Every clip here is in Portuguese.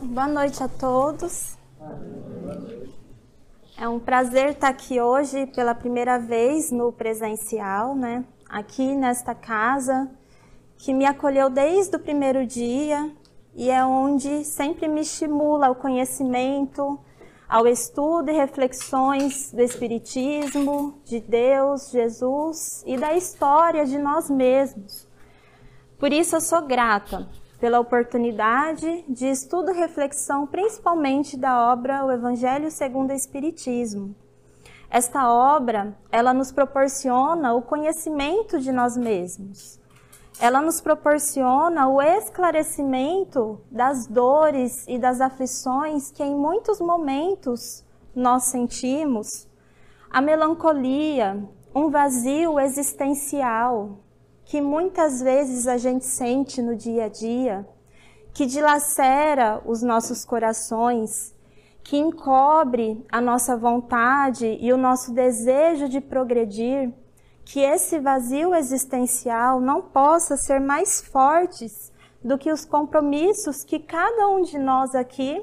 Boa noite a todos. É um prazer estar aqui hoje pela primeira vez no presencial, né? Aqui nesta casa, que me acolheu desde o primeiro dia e é onde sempre me estimula ao conhecimento, ao estudo e reflexões do Espiritismo, de Deus, Jesus e da história de nós mesmos. Por isso eu sou grata pela oportunidade de estudo e reflexão, principalmente da obra O Evangelho segundo o Espiritismo. Esta obra, ela nos proporciona o conhecimento de nós mesmos. Ela nos proporciona o esclarecimento das dores e das aflições que em muitos momentos nós sentimos, a melancolia, um vazio existencial, que muitas vezes a gente sente no dia a dia, que dilacera os nossos corações, que encobre a nossa vontade e o nosso desejo de progredir, que esse vazio existencial não possa ser mais fortes do que os compromissos que cada um de nós aqui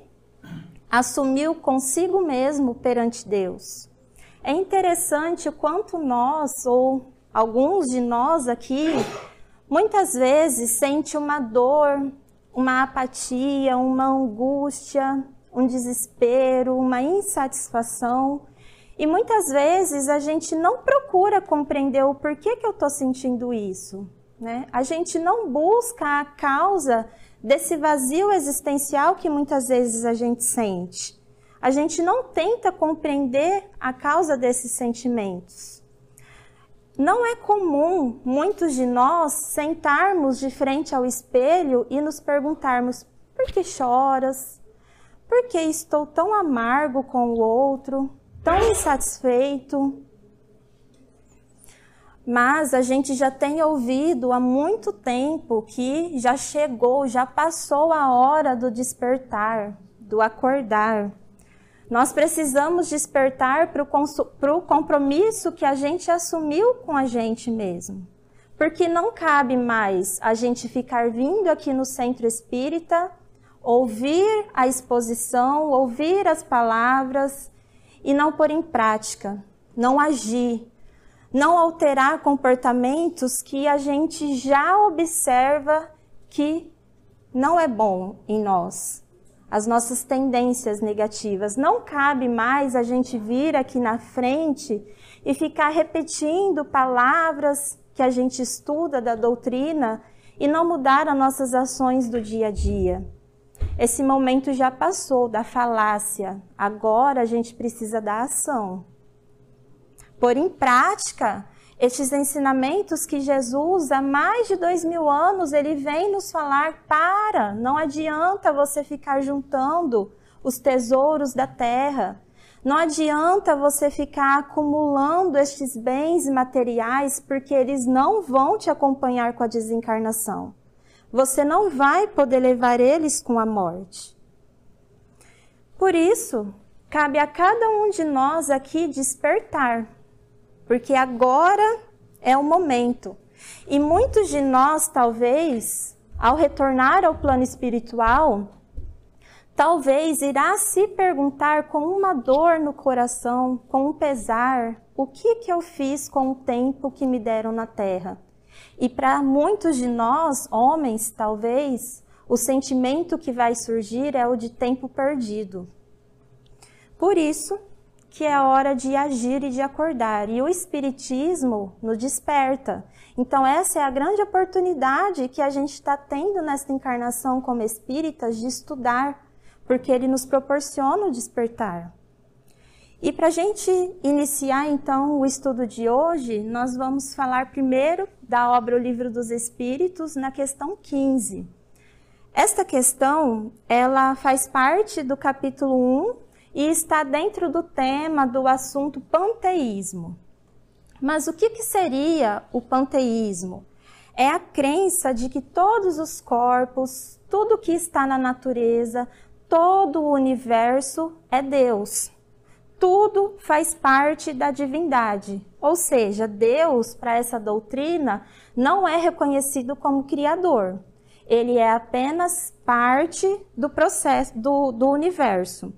assumiu consigo mesmo perante Deus. É interessante o quanto nós, ou alguns de nós aqui, muitas vezes sente uma dor, uma apatia, uma angústia, um desespero, uma insatisfação. E muitas vezes a gente não procura compreender o porquê que eu estou sentindo isso, né? A gente não busca a causa desse vazio existencial que muitas vezes a gente sente. A gente não tenta compreender a causa desses sentimentos. Não é comum muitos de nós sentarmos de frente ao espelho e nos perguntarmos: por que choras? Por que estou tão amargo com o outro? Tão insatisfeito? Mas a gente já tem ouvido há muito tempo que já chegou, já passou a hora do despertar, do acordar. Nós precisamos despertar para o compromisso que a gente assumiu com a gente mesmo. Porque não cabe mais a gente ficar vindo aqui no Centro Espírita, ouvir a exposição, ouvir as palavras e não pôr em prática, não agir, não alterar comportamentos que a gente já observa que não é bom em nós. As nossas tendências negativas. Não cabe mais a gente vir aqui na frente e ficar repetindo palavras que a gente estuda da doutrina e não mudar as nossas ações do dia a dia. Esse momento já passou da falácia. Agora a gente precisa da ação. Pôr em prática estes ensinamentos que Jesus, há mais de 2000 anos, ele vem nos falar: não adianta você ficar juntando os tesouros da terra. Não adianta você ficar acumulando estes bens materiais, porque eles não vão te acompanhar com a desencarnação. Você não vai poder levar eles com a morte. Por isso, cabe a cada um de nós aqui despertar. Porque agora é o momento. E muitos de nós, talvez, ao retornar ao plano espiritual, talvez irá se perguntar com uma dor no coração, com um pesar: o que eu fiz com o tempo que me deram na Terra? E para muitos de nós, homens, talvez, o sentimento que vai surgir é o de tempo perdido. Por isso que é hora de agir e de acordar. E o Espiritismo nos desperta. Então essa é a grande oportunidade que a gente está tendo nesta encarnação como espíritas de estudar, porque ele nos proporciona o despertar. E para a gente iniciar então o estudo de hoje, nós vamos falar primeiro da obra O Livro dos Espíritos, na questão 15. Esta questão, ela faz parte do capítulo 1, e está dentro do tema do assunto panteísmo. Mas o que seria o panteísmo? É a crença de que todos os corpos, tudo que está na natureza, todo o universo é Deus. Tudo faz parte da divindade. Ou seja, Deus, para essa doutrina, não é reconhecido como criador. ele é apenas parte do processo do universo.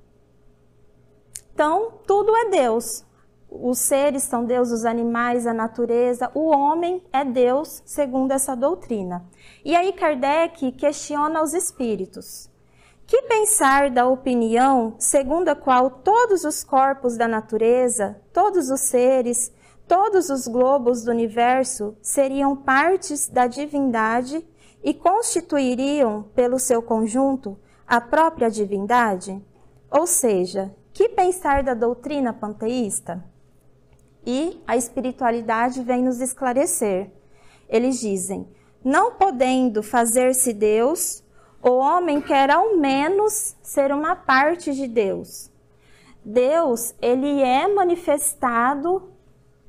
Então, tudo é Deus. Os seres são Deus, os animais, a natureza, o homem é Deus, segundo essa doutrina. E aí Kardec questiona os espíritos. Que pensar da opinião segundo a qual todos os corpos da natureza, todos os seres, todos os globos do universo seriam partes da divindade e constituiriam, pelo seu conjunto, a própria divindade? Ou seja, que pensar da doutrina panteísta? E a espiritualidade vem nos esclarecer. Eles dizem, não podendo fazer-se Deus, o homem quer ao menos ser uma parte de Deus. Deus, ele é manifestado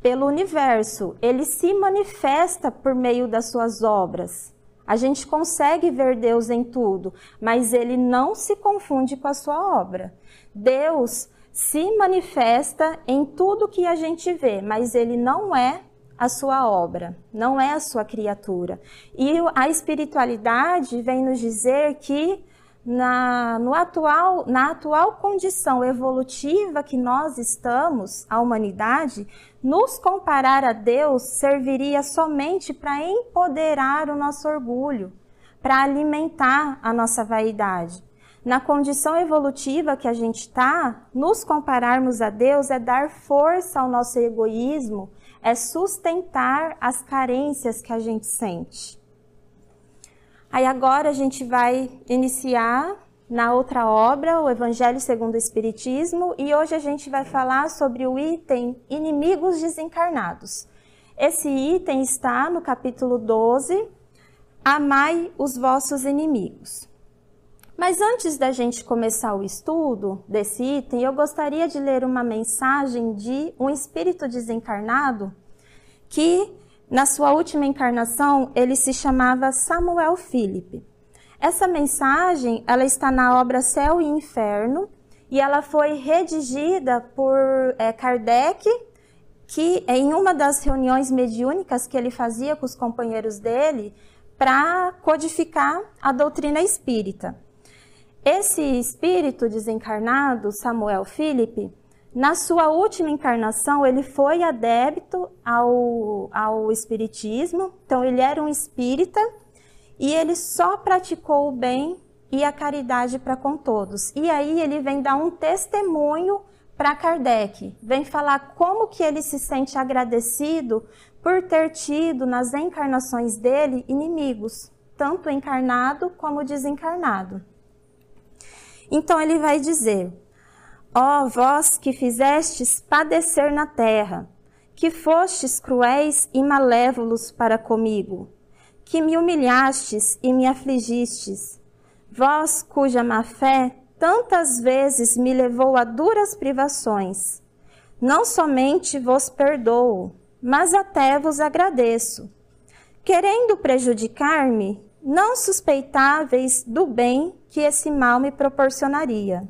pelo universo, ele se manifesta por meio das suas obras. A gente consegue ver Deus em tudo, mas ele não se confunde com a sua obra. Deus se manifesta em tudo que a gente vê, mas ele não é a sua obra, não é a sua criatura. E a espiritualidade vem nos dizer que na atual condição evolutiva que nós estamos, a humanidade, nos comparar a Deus serviria somente para empoderar o nosso orgulho, para alimentar a nossa vaidade. Na condição evolutiva que a gente está, nos compararmos a Deus é dar força ao nosso egoísmo, é sustentar as carências que a gente sente. Aí agora a gente vai iniciar na outra obra, o Evangelho segundo o Espiritismo, e hoje a gente vai falar sobre o item Inimigos Desencarnados. Esse item está no capítulo 12, Amai os vossos inimigos. Mas antes da gente começar o estudo desse item, eu gostaria de ler uma mensagem de um espírito desencarnado que, na sua última encarnação, ele se chamava Samuel Philip. Essa mensagem, ela está na obra Céu e Inferno e ela foi redigida por Kardec, que em uma das reuniões mediúnicas que ele fazia com os companheiros dele para codificar a doutrina espírita. Esse espírito desencarnado, Samuel Philip, na sua última encarnação, ele foi adepto ao espiritismo, então ele era um espírita e ele só praticou o bem e a caridade para com todos. E aí ele vem dar um testemunho para Kardec, vem falar como que ele se sente agradecido por ter tido nas encarnações dele inimigos, tanto encarnado como desencarnado. Então ele vai dizer, ó vós que fizestes padecer na terra, que fostes cruéis e malévolos para comigo, que me humilhastes e me afligistes, vós cuja má-fé tantas vezes me levou a duras privações, não somente vos perdoo, mas até vos agradeço. Querendo prejudicar-me, não suspeitáveis do bem que esse mal me proporcionaria.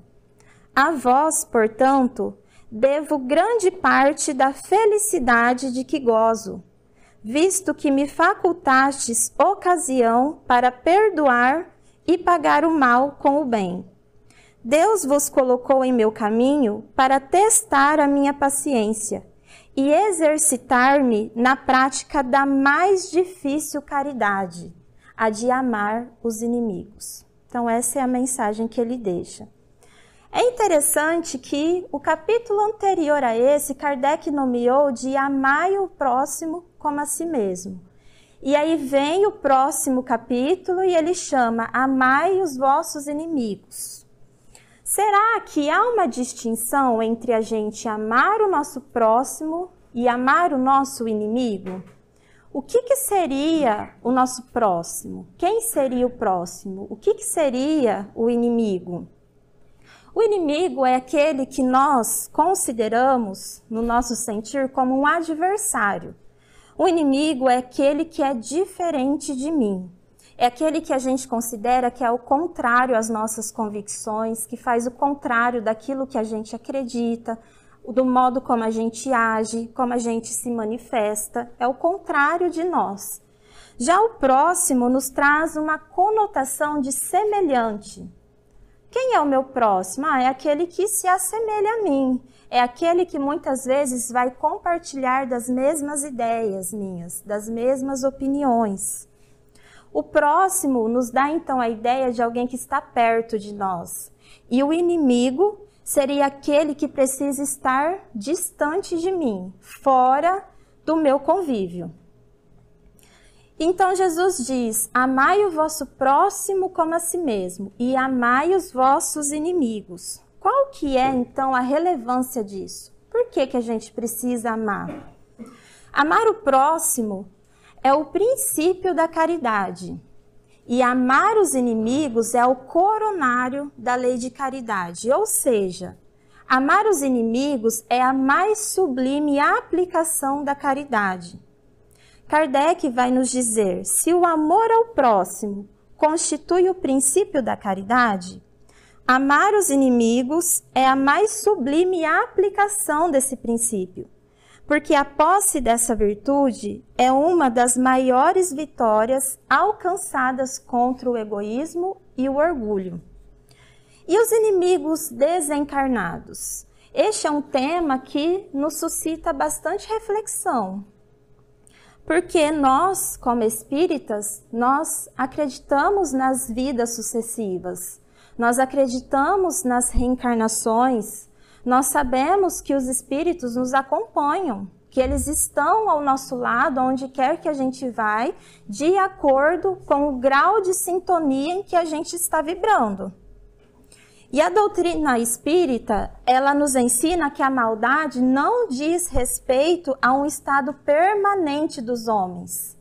A vós, portanto, devo grande parte da felicidade de que gozo, visto que me facultastes ocasião para perdoar e pagar o mal com o bem. Deus vos colocou em meu caminho para testar a minha paciência e exercitar-me na prática da mais difícil caridade, a de amar os inimigos. Então essa é a mensagem que ele deixa. É interessante que o capítulo anterior a esse, Kardec nomeou de amai o próximo como a si mesmo. E aí vem o próximo capítulo e ele chama amai os vossos inimigos. Será que há uma distinção entre a gente amar o nosso próximo e amar o nosso inimigo? O que seria o nosso próximo? Quem seria o próximo? O que seria o inimigo? O inimigo é aquele que nós consideramos, no nosso sentir, como um adversário. O inimigo é aquele que é diferente de mim. É aquele que a gente considera que é o contrário às nossas convicções, que faz o contrário daquilo que a gente acredita, do modo como a gente age, como a gente se manifesta. É o contrário de nós. Já o próximo nos traz uma conotação de semelhante. Quem é o meu próximo? É aquele que se assemelha a mim. É aquele que muitas vezes vai compartilhar das mesmas ideias minhas, das mesmas opiniões. O próximo nos dá então a ideia de alguém que está perto de nós. E o inimigo seria aquele que precisa estar distante de mim, fora do meu convívio. Então Jesus diz: amai o vosso próximo como a si mesmo e amai os vossos inimigos. Qual que é então a relevância disso? Por que a gente precisa amar? Amar o próximo é o princípio da caridade. E amar os inimigos é o coronário da lei de caridade. Ou seja, amar os inimigos é a mais sublime aplicação da caridade. Kardec vai nos dizer: se o amor ao próximo constitui o princípio da caridade, amar os inimigos é a mais sublime aplicação desse princípio, porque a posse dessa virtude é uma das maiores vitórias alcançadas contra o egoísmo e o orgulho. E os inimigos desencarnados? Este é um tema que nos suscita bastante reflexão. Porque nós, como espíritas, nós acreditamos nas vidas sucessivas, nós acreditamos nas reencarnações, nós sabemos que os espíritos nos acompanham, que eles estão ao nosso lado, onde quer que a gente vai, de acordo com o grau de sintonia em que a gente está vibrando. E a doutrina espírita, ela nos ensina que a maldade não diz respeito a um estado permanente dos homens.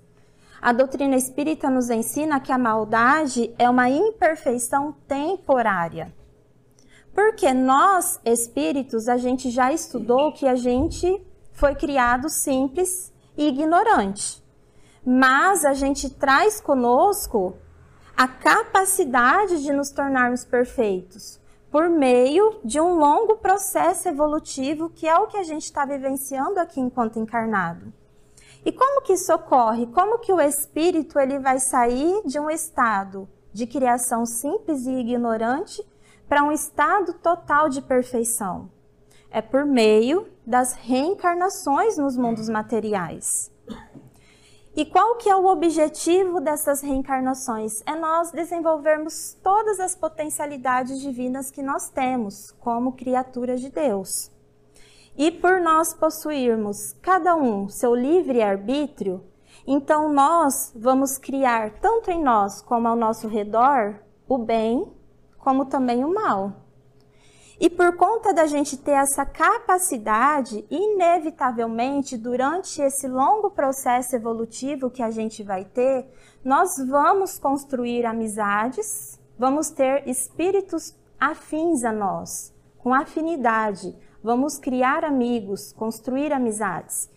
A doutrina espírita nos ensina que a maldade é uma imperfeição temporária. Porque nós, espíritos, a gente já estudou que a gente foi criado simples e ignorante. Mas a gente traz conosco a capacidade de nos tornarmos perfeitos, por meio de um longo processo evolutivo, que é o que a gente está vivenciando aqui enquanto encarnado. E como que isso ocorre? Como que o espírito ele vai sair de um estado de criação simples e ignorante para um estado total de perfeição? É por meio das reencarnações nos mundos materiais. E qual que é o objetivo dessas reencarnações? É nós desenvolvermos todas as potencialidades divinas que nós temos como criaturas de Deus. E por nós possuirmos cada um seu livre-arbítrio, então nós vamos criar tanto em nós como ao nosso redor o bem, como também o mal. E por conta da gente ter essa capacidade, inevitavelmente, durante esse longo processo evolutivo que a gente vai ter, nós vamos construir amizades, vamos ter espíritos afins a nós, com afinidade, vamos criar amigos, construir amizades.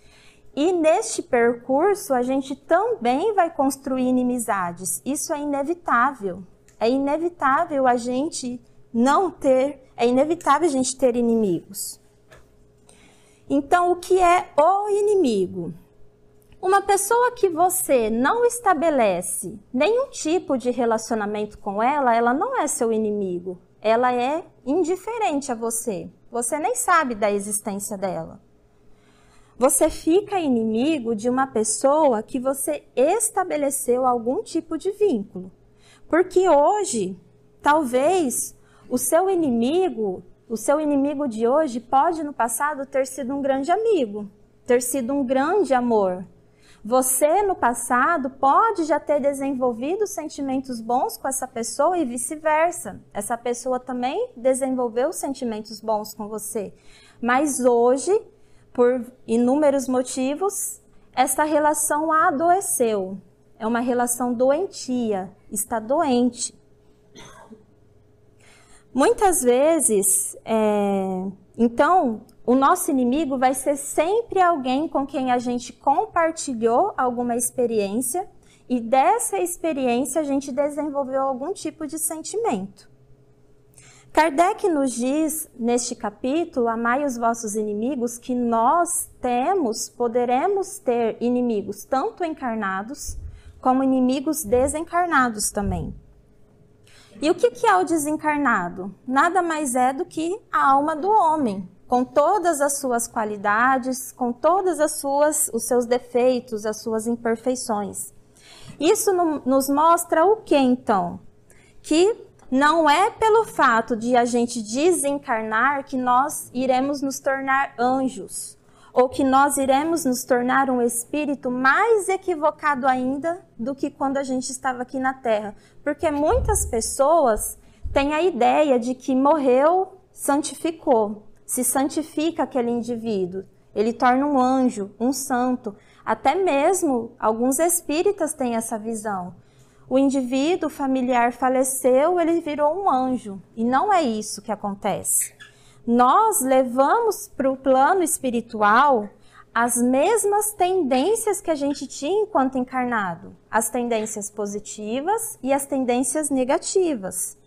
E neste percurso, a gente também vai construir inimizades. Isso é inevitável. É inevitável a gente não ter, é inevitável a gente ter inimigos. Então, o que é o inimigo? Uma pessoa que você não estabelece nenhum tipo de relacionamento com ela, ela não é seu inimigo. Ela é indiferente a você. Você nem sabe da existência dela. Você fica inimigo de uma pessoa que você estabeleceu algum tipo de vínculo. Porque hoje, talvez, o seu inimigo de hoje pode no passado ter sido um grande amigo, ter sido um grande amor. Você no passado pode já ter desenvolvido sentimentos bons com essa pessoa e vice-versa. Essa pessoa também desenvolveu sentimentos bons com você. Mas hoje, por inúmeros motivos, essa relação adoeceu. É uma relação doentia, está doente. Muitas vezes, então, o nosso inimigo vai ser sempre alguém com quem a gente compartilhou alguma experiência e dessa experiência a gente desenvolveu algum tipo de sentimento. Kardec nos diz, neste capítulo, amai os vossos inimigos, que nós poderemos ter inimigos tanto encarnados como inimigos desencarnados também. E o que é o desencarnado? Nada mais é do que a alma do homem, com todas as suas qualidades, com todas os seus defeitos, as suas imperfeições. Isso nos mostra o que então? Que não é pelo fato de a gente desencarnar que nós iremos nos tornar anjos, ou que nós iremos nos tornar um espírito mais equivocado ainda do que quando a gente estava aqui na Terra. Porque muitas pessoas têm a ideia de que morreu, santificou, se santifica aquele indivíduo, ele torna um anjo, um santo. Até mesmo alguns espíritas têm essa visão. O indivíduo familiar faleceu, ele virou um anjo. E não é isso que acontece. Nós levamos para o plano espiritual as mesmas tendências que a gente tinha enquanto encarnado. As tendências positivas e as tendências negativas.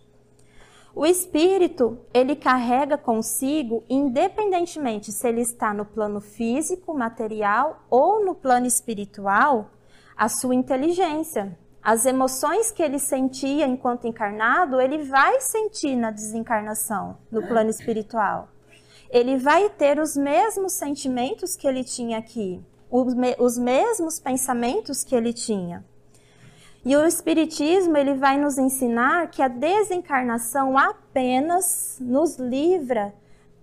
O espírito, ele carrega consigo, independentemente se ele está no plano físico, material ou no plano espiritual, a sua inteligência. As emoções que ele sentia enquanto encarnado, ele vai sentir na desencarnação, no plano espiritual. Ele vai ter os mesmos sentimentos que ele tinha aqui, os mesmos pensamentos que ele tinha. E o Espiritismo, ele vai nos ensinar que a desencarnação apenas nos livra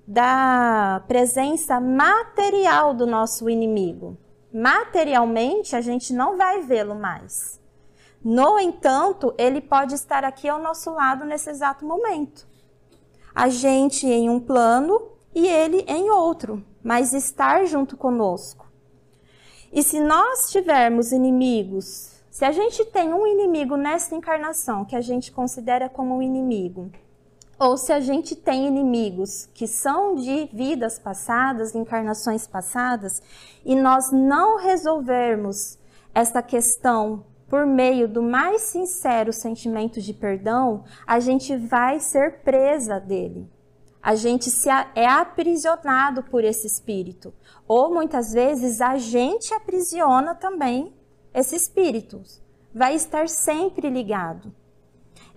da presença material do nosso inimigo. Materialmente, a gente não vai vê-lo mais. No entanto, ele pode estar aqui ao nosso lado nesse exato momento. A gente em um plano e ele em outro, mas estar junto conosco. E se nós tivermos inimigos, se a gente tem um inimigo nessa encarnação que a gente considera como um inimigo, ou se a gente tem inimigos que são de vidas passadas, encarnações passadas, e nós não resolvermos essa questão por meio do mais sincero sentimento de perdão, a gente vai ser presa dele. A gente é aprisionado por esse espírito. Ou muitas vezes a gente aprisiona também esse espírito. Vai estar sempre ligado.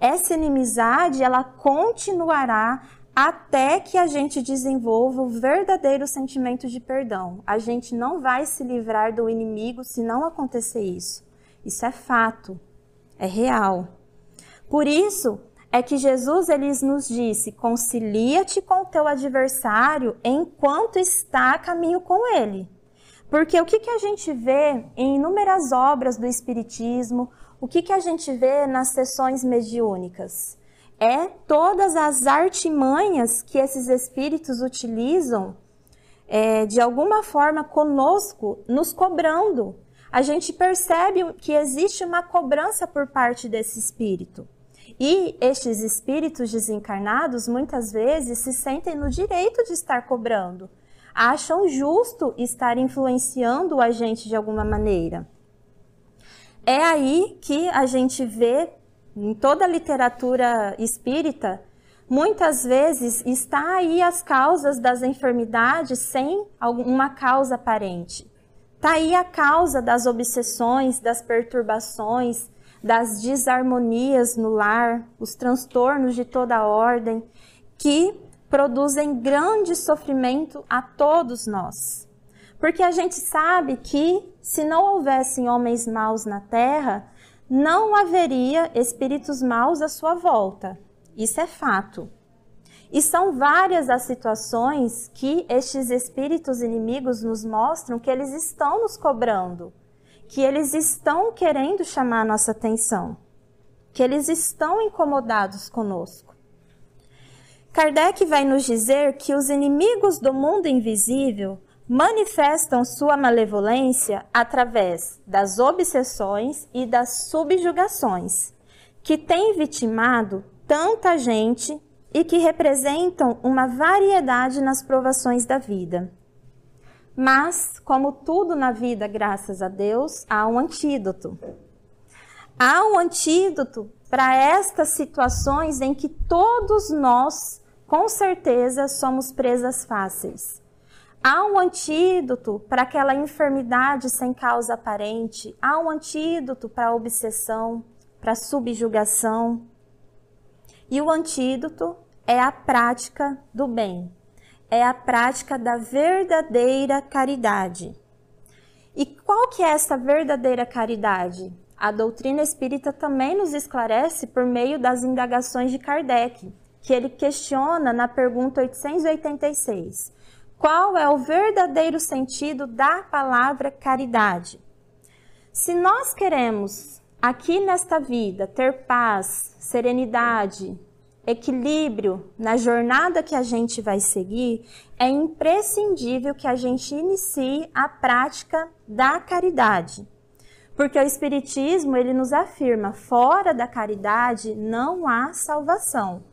Essa inimizade, ela continuará até que a gente desenvolva o verdadeiro sentimento de perdão. A gente não vai se livrar do inimigo se não acontecer isso. Isso é fato, é real. Por isso é que Jesus ele nos disse, concilia-te com o teu adversário enquanto está a caminho com ele. Porque o que a gente vê em inúmeras obras do Espiritismo, o que a gente vê nas sessões mediúnicas? É todas as artimanhas que esses espíritos utilizam, de alguma forma conosco, nos cobrando. A gente percebe que existe uma cobrança por parte desse espírito. E estes espíritos desencarnados, muitas vezes, se sentem no direito de estar cobrando. Acham justo estar influenciando a gente de alguma maneira. É aí que a gente vê, em toda a literatura espírita, muitas vezes está aí as causas das enfermidades sem uma causa aparente. Está aí a causa das obsessões, das perturbações, das desarmonias no lar, os transtornos de toda a ordem, que produzem grande sofrimento a todos nós. Porque a gente sabe que, se não houvessem homens maus na Terra, não haveria espíritos maus à sua volta. Isso é fato. E são várias as situações que estes espíritos inimigos nos mostram que eles estão nos cobrando, que eles estão querendo chamar a nossa atenção, que eles estão incomodados conosco. Kardec vai nos dizer que os inimigos do mundo invisível manifestam sua malevolência através das obsessões e das subjugações, que têm vitimado tanta gente e que representam uma variedade nas provações da vida. Mas, como tudo na vida, graças a Deus, há um antídoto. Há um antídoto para estas situações em que todos nós, com certeza, somos presas fáceis. Há um antídoto para aquela enfermidade sem causa aparente. Há um antídoto para a obsessão, para a subjugação. E o antídoto é a prática do bem. É a prática da verdadeira caridade. E qual que é essa verdadeira caridade? A doutrina espírita também nos esclarece por meio das indagações de Kardec, que ele questiona na pergunta 886. Qual é o verdadeiro sentido da palavra caridade? Se nós queremos, aqui nesta vida, ter paz, serenidade, equilíbrio na jornada que a gente vai seguir, é imprescindível que a gente inicie a prática da caridade. Porque o Espiritismo, ele nos afirma, fora da caridade não há salvação.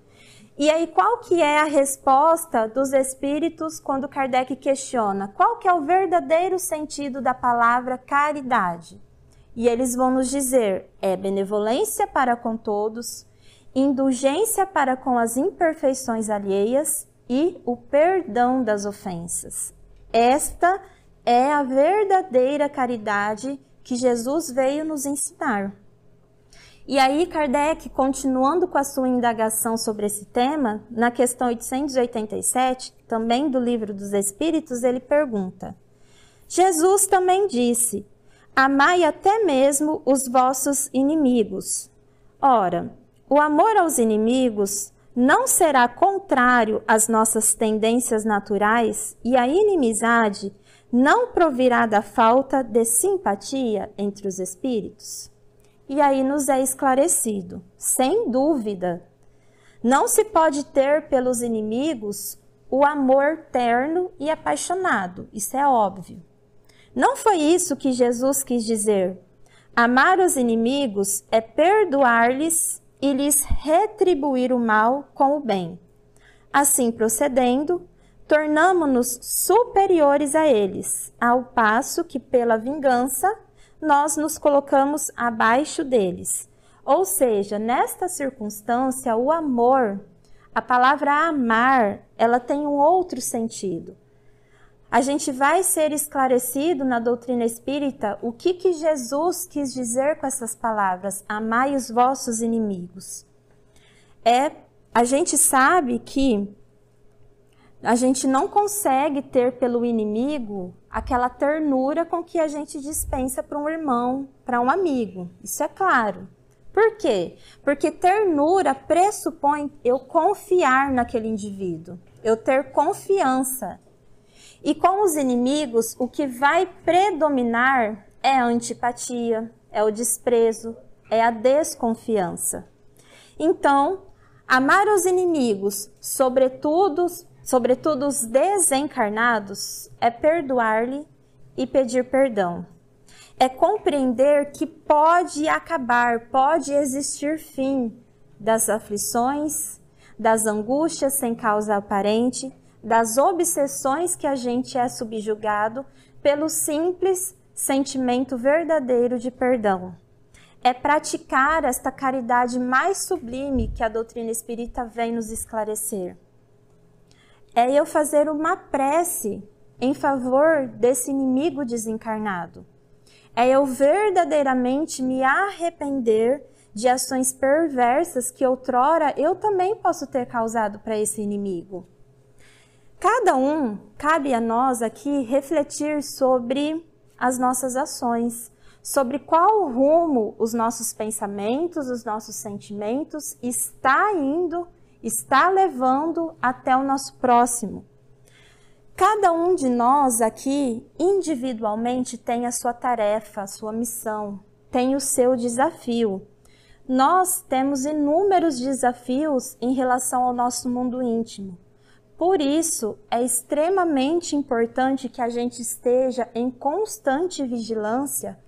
E aí, qual que é a resposta dos espíritos quando Kardec questiona? Qual que é o verdadeiro sentido da palavra caridade? E eles vão nos dizer, é benevolência para com todos, indulgência para com as imperfeições alheias e o perdão das ofensas. Esta é a verdadeira caridade que Jesus veio nos ensinar. E aí, Kardec, continuando com a sua indagação sobre esse tema, na questão 887, também do Livro dos Espíritos, ele pergunta: Jesus também disse, amai até mesmo os vossos inimigos. Ora, o amor aos inimigos não será contrário às nossas tendências naturais e a inimizade não provirá da falta de simpatia entre os espíritos? E aí nos é esclarecido, sem dúvida, não se pode ter pelos inimigos o amor terno e apaixonado, isso é óbvio. Não foi isso que Jesus quis dizer. Amar os inimigos é perdoar-lhes e lhes retribuir o mal com o bem. Assim procedendo, tornamo-nos superiores a eles, ao passo que pela vingança nós nos colocamos abaixo deles. Ou seja, nesta circunstância, o amor, a palavra amar, ela tem um outro sentido. A gente vai ser esclarecido na doutrina espírita o que Jesus quis dizer com essas palavras, amai os vossos inimigos. A gente sabe que a gente não consegue ter pelo inimigo aquela ternura com que a gente dispensa para um irmão, para um amigo. Isso é claro. Por quê? Porque ternura pressupõe eu confiar naquele indivíduo, eu ter confiança. E com os inimigos, o que vai predominar é a antipatia, é o desprezo, é a desconfiança. Então, amar os inimigos, sobretudo os desencarnados, é perdoar-lhe e pedir perdão. É compreender que pode acabar, pode existir fim das aflições, das angústias sem causa aparente, das obsessões que a gente é subjugado pelo simples sentimento verdadeiro de perdão. É praticar esta caridade mais sublime que a doutrina espírita vem nos esclarecer. É eu fazer uma prece em favor desse inimigo desencarnado. É eu verdadeiramente me arrepender de ações perversas que outrora eu também posso ter causado para esse inimigo. Cabe a nós aqui refletir sobre as nossas ações, sobre qual rumo os nossos pensamentos, os nossos sentimentos está levando até o nosso próximo. Cada um de nós aqui, individualmente, tem a sua tarefa, a sua missão, tem o seu desafio. Nós temos inúmeros desafios em relação ao nosso mundo íntimo. Por isso, é extremamente importante que a gente esteja em constante vigilância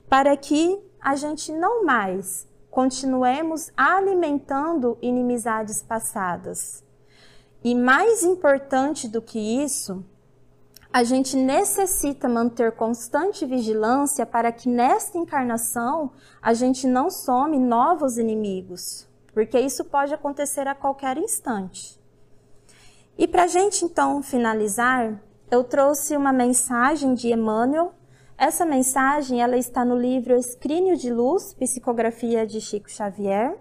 para que a gente não mais continuemos alimentando inimizades passadas. E mais importante do que isso, a gente necessita manter constante vigilância para que nesta encarnação a gente não some novos inimigos, porque isso pode acontecer a qualquer instante. E para a gente então finalizar, eu trouxe uma mensagem de Emmanuel. Essa mensagem ela está no livro Escrínio de Luz, Psicografia de Chico Xavier.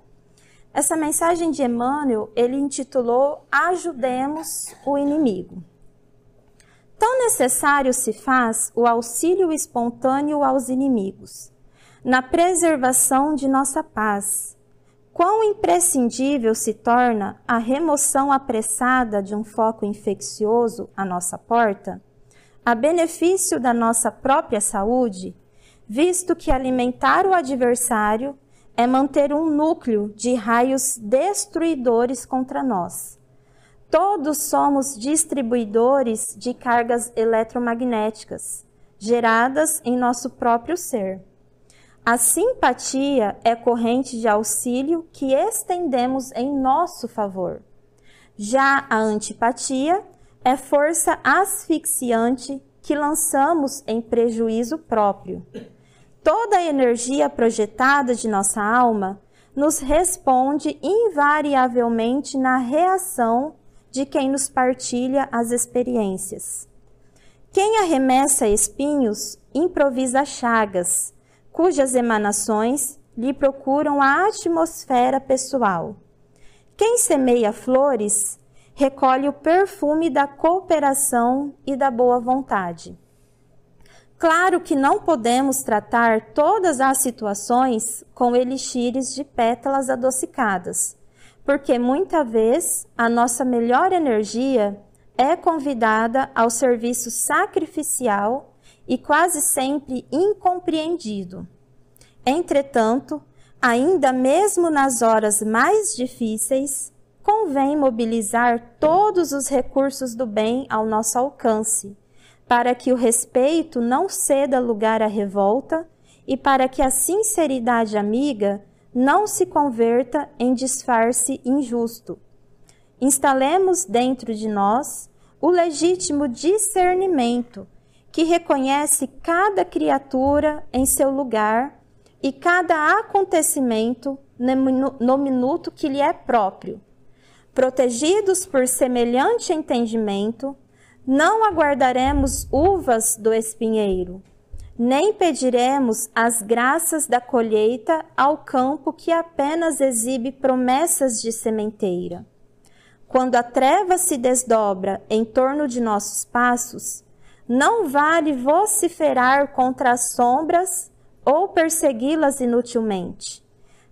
Essa mensagem de Emmanuel, ele intitulou Ajudemos o Inimigo. Tão necessário se faz o auxílio espontâneo aos inimigos, na preservação de nossa paz. Quão imprescindível se torna a remoção apressada de um foco infeccioso à nossa porta, a benefício da nossa própria saúde, visto que alimentar o adversário é manter um núcleo de raios destruidores contra nós. Todos somos distribuidores de cargas eletromagnéticas, geradas em nosso próprio ser. A simpatia é corrente de auxílio que estendemos em nosso favor. Já a antipatia é força asfixiante que lançamos em prejuízo próprio. Toda a energia projetada de nossa alma nos responde invariavelmente na reação de quem nos partilha as experiências. Quem arremessa espinhos improvisa chagas, cujas emanações lhe procuram a atmosfera pessoal. Quem semeia flores recolhe o perfume da cooperação e da boa vontade. Claro que não podemos tratar todas as situações com elixires de pétalas adocicadas, porque muita vez a nossa melhor energia é convidada ao serviço sacrificial e quase sempre incompreendido. Entretanto, ainda mesmo nas horas mais difíceis, convém mobilizar todos os recursos do bem ao nosso alcance, para que o respeito não ceda lugar à revolta e para que a sinceridade amiga não se converta em disfarce injusto. Instalemos dentro de nós o legítimo discernimento que reconhece cada criatura em seu lugar e cada acontecimento no minuto que lhe é próprio. Protegidos por semelhante entendimento, não aguardaremos uvas do espinheiro, nem pediremos as graças da colheita ao campo que apenas exibe promessas de sementeira. Quando a treva se desdobra em torno de nossos passos, não vale vociferar contra as sombras ou persegui-las inutilmente.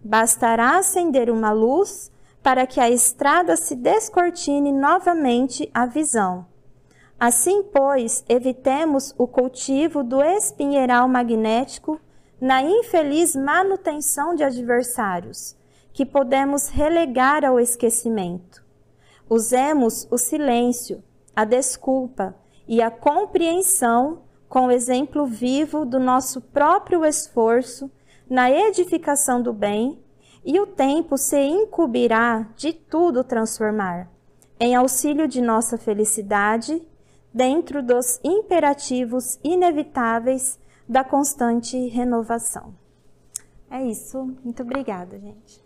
Bastará acender uma luz para que a estrada se descortine novamente à visão. Assim, pois, evitemos o cultivo do espinheiral magnético na infeliz manutenção de adversários, que podemos relegar ao esquecimento. Usemos o silêncio, a desculpa e a compreensão com o exemplo vivo do nosso próprio esforço na edificação do bem, e o tempo se incumbirá de tudo transformar, em auxílio de nossa felicidade, dentro dos imperativos inevitáveis da constante renovação. É isso. Muito obrigada, gente.